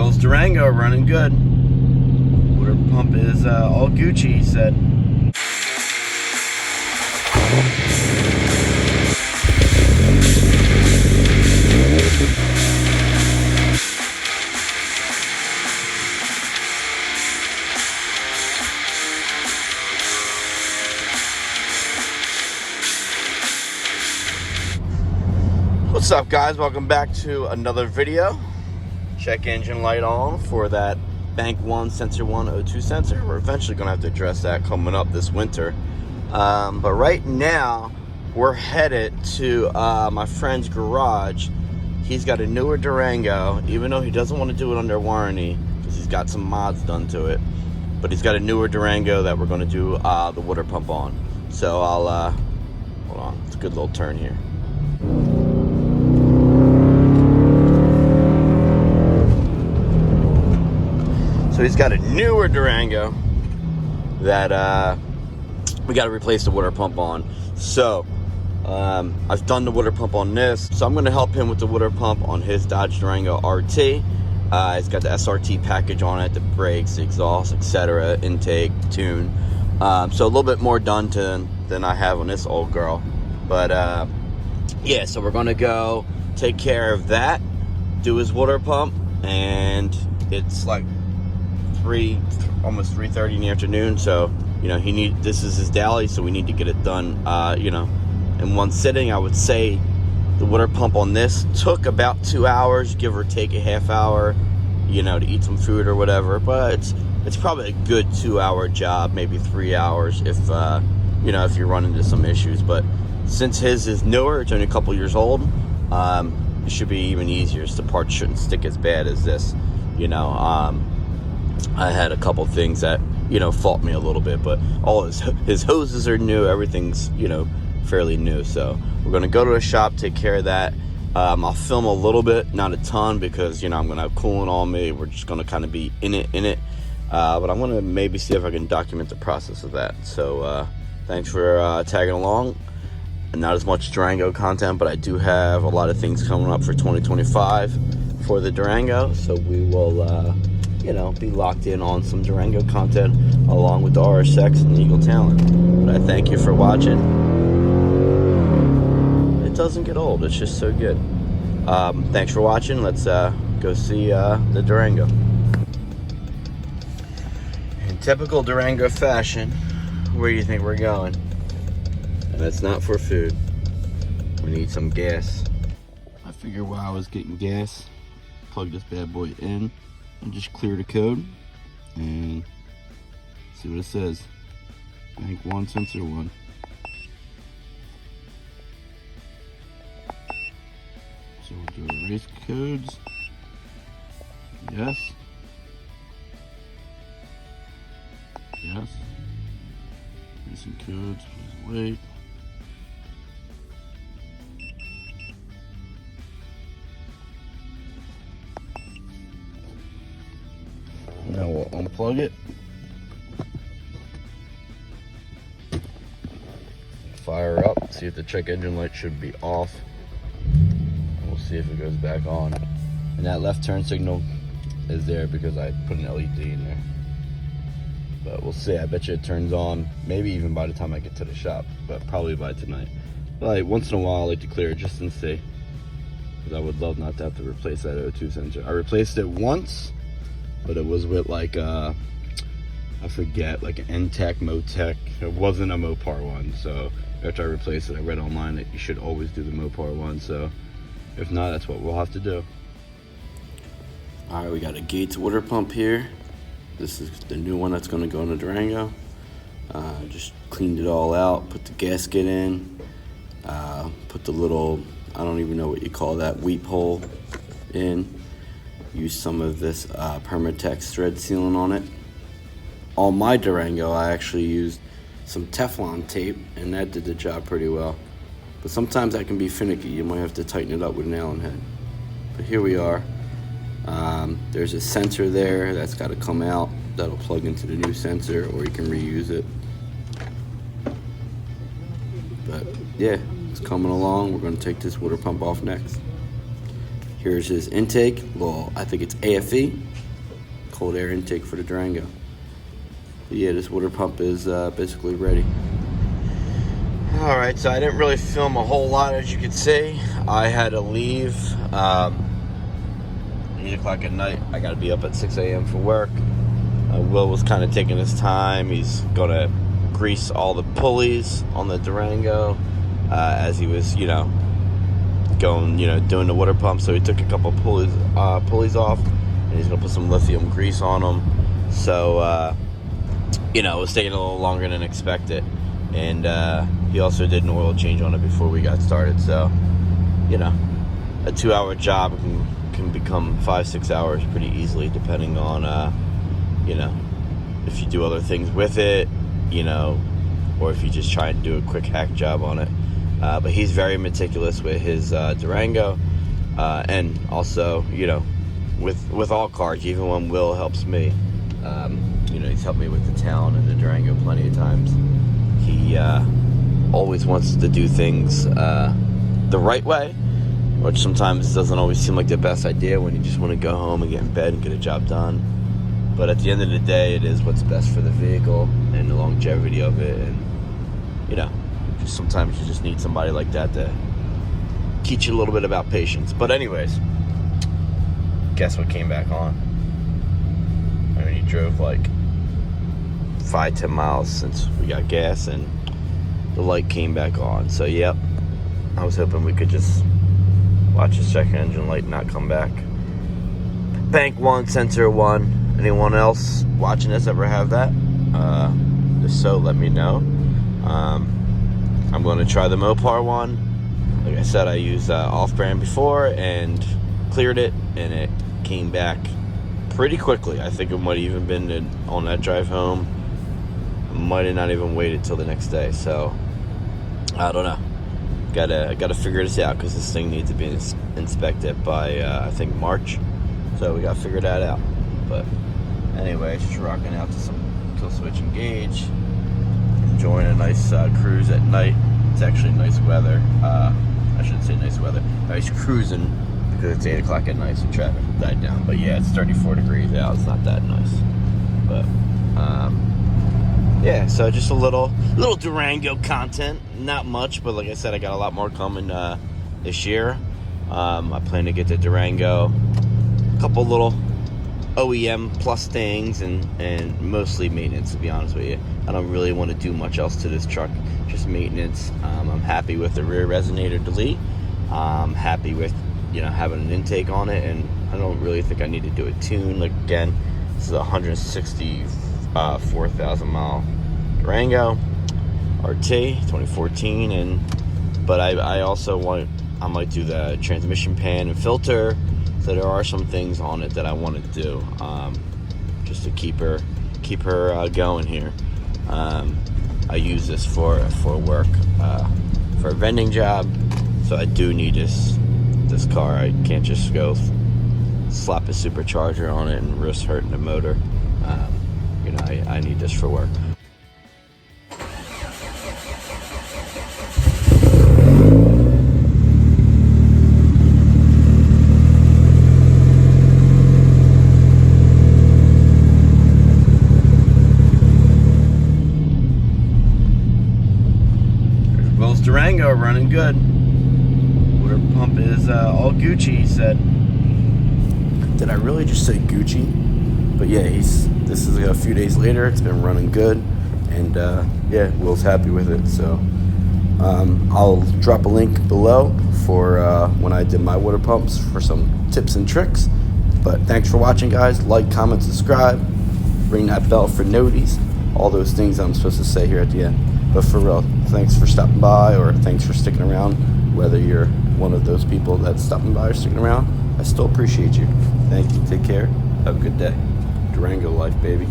Will's Durango running good. Water pump is all Gucci, he said. What's up, guys? Welcome back to another video. Check engine light on for that Bank 1 Sensor 1 O2 sensor. We're eventually going to have to address that coming up this winter. But right now, we're headed to my friend's garage. He's got a newer Durango, even though he doesn't want to do it under warranty because he's got some mods done to it. But he's got a newer Durango that we're going to do the water pump on. So I'll, hold on, it's a good little turn here. So he's got a newer Durango that we got to replace the water pump on. So I've done the water pump on this. So I'm going to help him with the water pump on his Dodge Durango RT. It's got the SRT package on it, the brakes, the exhaust, etc., intake, tune. So a little bit more done than I have on this old girl. But yeah, so we're going to go take care of that, do his water pump, and it's like almost 3:30 in the afternoon, so you know this is his daily, so we need to get it done you know, in one sitting. I would say the water pump on this took about 2 hours, give or take a half hour, you know, to eat some food or whatever, but it's probably a good 2-hour job, maybe 3 hours if you know, if you run into some issues. But since his is newer, it's only a couple years old, it should be even easier. So the parts shouldn't stick as bad as this, you know. I had a couple things that, you know, fault me a little bit, but all his hoses are new. Everything's, you know, fairly new. So we're going to go to a shop, take care of that. I'll film a little bit, not a ton, because, you know, I'm going to have coolant on me. We're just going to kind of be in it. But I'm going to maybe see if I can document the process of that. So thanks for tagging along. Not as much Durango content, but I do have a lot of things coming up for 2025 for the Durango. So we will... you know, be locked in on some Durango content along with the RSX and the Eagle Talent. But I thank you for watching. It doesn't get old, it's just so good. Thanks for watching. Let's go see the Durango. In typical Durango fashion, where do you think we're going? And it's not for food. We need some gas. I figured while I was getting gas, plug this bad boy in and just clear the code and see what it says. Bank 1 Sensor 1. So we'll do erase codes. Yes. Yes. Erasing codes. Please wait. Now we'll unplug it, fire up, see if the check engine light should be off. We'll see if it goes back on. And that left turn signal is there because I put an LED in there. But we'll see. I bet you it turns on, maybe even by the time I get to the shop, but probably by tonight. But once in a while I like to clear it just and see, because I would love not to have to replace that O2 sensor. I replaced it once, but it was with like I forget, like an NTEC, Motec. It wasn't a Mopar one, so after I replaced it, I read online that you should always do the Mopar one, so if not, that's what we'll have to do. Alright, we got a Gates water pump here. This is the new one that's going to go in the Durango. Just cleaned it all out, put the gasket in, put the little, I don't even know what you call that, weep hole in. Use some of this Permatex thread sealant on it. On my Durango, I actually used some Teflon tape, and that did the job pretty well. But sometimes that can be finicky. You might have to tighten it up with an Allen head. But here we are. There's a sensor there that's got to come out. That'll plug into the new sensor, or you can reuse it. But yeah, it's coming along. We're going to take this water pump off next. Here's his intake. Well, I think it's AFE, cold air intake for the Durango. But yeah, this water pump is basically ready. All right, so I didn't really film a whole lot, as you can see. I had to leave 8 o'clock at night. I got to be up at 6 a.m. for work. Will was kind of taking his time. He's gonna grease all the pulleys on the Durango as he was, going, doing the water pump. So he took a couple pulleys off, and he's gonna put some lithium grease on them. So it was taking a little longer than expected, and he also did an oil change on it before we got started. So a 2-hour job can become 5-6 hours pretty easily, depending on if you do other things with it, or if you just try and do a quick hack job on it. But he's very meticulous with his Durango, and also, with all cars, even when Will helps me. He's helped me with the Talon and the Durango plenty of times. He always wants to do things the right way, which sometimes doesn't always seem like the best idea when you just want to go home and get in bed and get a job done. But at the end of the day, it is what's best for the vehicle and the longevity of it. And, just sometimes you just need somebody like that to teach you a little bit about patience. But anyways, guess what came back on? I mean, he drove like 5-10 miles since we got gas, and the light came back on. So, yep, I was hoping we could just watch the check engine light not come back. Bank 1, sensor 1. Anyone else watching this ever have that? If so, let me know. I'm going to try the Mopar one. Like I said, I used off-brand before and cleared it, and it came back pretty quickly. I think it might have even been on that drive home. Might have not even waited till the next day. So I don't know. Gotta figure this out, because this thing needs to be inspected by I think March. So we gotta figure that out. But anyway, just rocking out to some kill switch engage, enjoying a nice cruise at night. It's actually nice weather. I shouldn't say nice weather. Nice cruising, because it's 8 o'clock at night, so traffic will die down. But yeah, it's 34 degrees out. It's not that nice. But yeah, so just a little Durango content. Not much, but like I said, I got a lot more coming this year. I plan to get the Durango, a couple little OEM plus things, and mostly maintenance, to be honest with you. I don't really want to do much else to this truck, just maintenance. I'm happy with the rear resonator delete. I'm happy with having an intake on it, and I don't really think I need to do a tune. Like, again, this is a 164,000 mile Durango RT 2014, but I also might do the transmission pan and filter. So there are some things on it that I want to do, just to keep her going here. I use this for work, for a vending job. So I do need this car. I can't just go slap a supercharger on it and risk hurting the motor. I need this for work. Durango running good. Water pump is all Gucci, he said. Did I really just say Gucci? But yeah, this is a few days later. It's been running good, and yeah, Will's happy with it. So I'll drop a link below for when I did my water pumps for some tips and tricks. But thanks for watching, guys. Like, comment, subscribe, ring that bell for noties, all those things I'm supposed to say here at the end. But for real, thanks for stopping by, or thanks for sticking around. Whether you're one of those people that's stopping by or sticking around, I still appreciate you. Thank you. Take care. Have a good day. Durango life, baby.